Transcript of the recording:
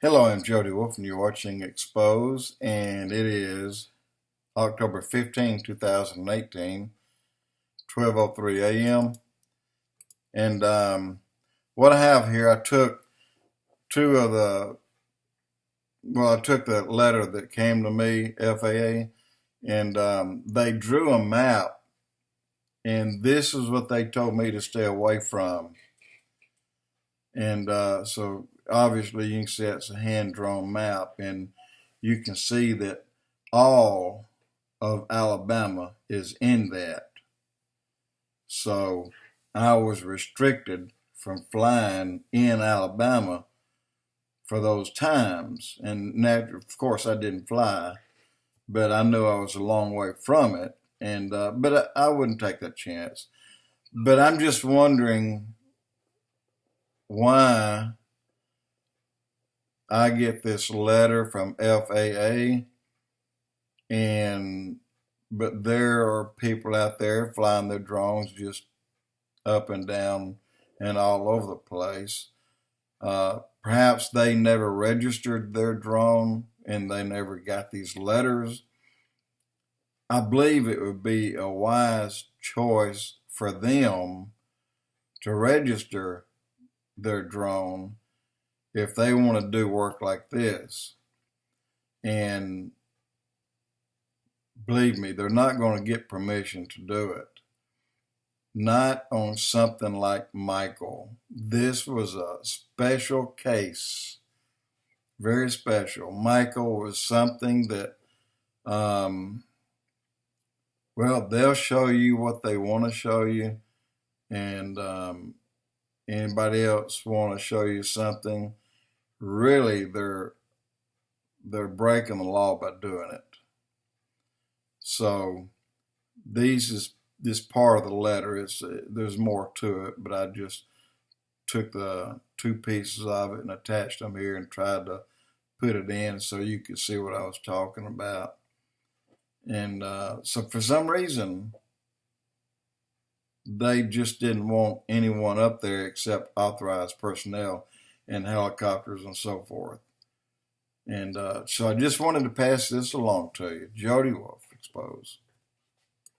Hello, I'm Jody Wolf, and you're watching Expoz, and it is October 15, 2018, 12:03 a.m. And what I have here, I took I took the letter that came to me, FAA, and they drew a map, and this is what they told me to stay away from. And so obviously you can see it's a hand-drawn map, and you can see that all of Alabama is in that. So I was restricted from flying in Alabama for those times. And of course I didn't fly, but I knew I was a long way from it. And but I wouldn't take that chance. But I'm just wondering why I get this letter from FAA, but there are people out there flying their drones just up and down and all over the place. Perhaps they never registered their drone and they never got these letters. I believe it would be a wise choice for them to register their drone if they want to do work like this. And believe me, they're not going to get permission to do it. Not on something like Michael. This was a special case, very special. Michael was something that, they'll show you what they want to show you, and anybody else want to show you something, really they're breaking the law by doing it. So this part of the letter, there's more to it, but I just took the two pieces of it and attached them here and tried to put it in so you could see what I was talking about. And so for some reason, they just didn't want anyone up there except authorized personnel and helicopters and so forth. And so I just wanted to pass this along to you. Jody Wolf, Expoz.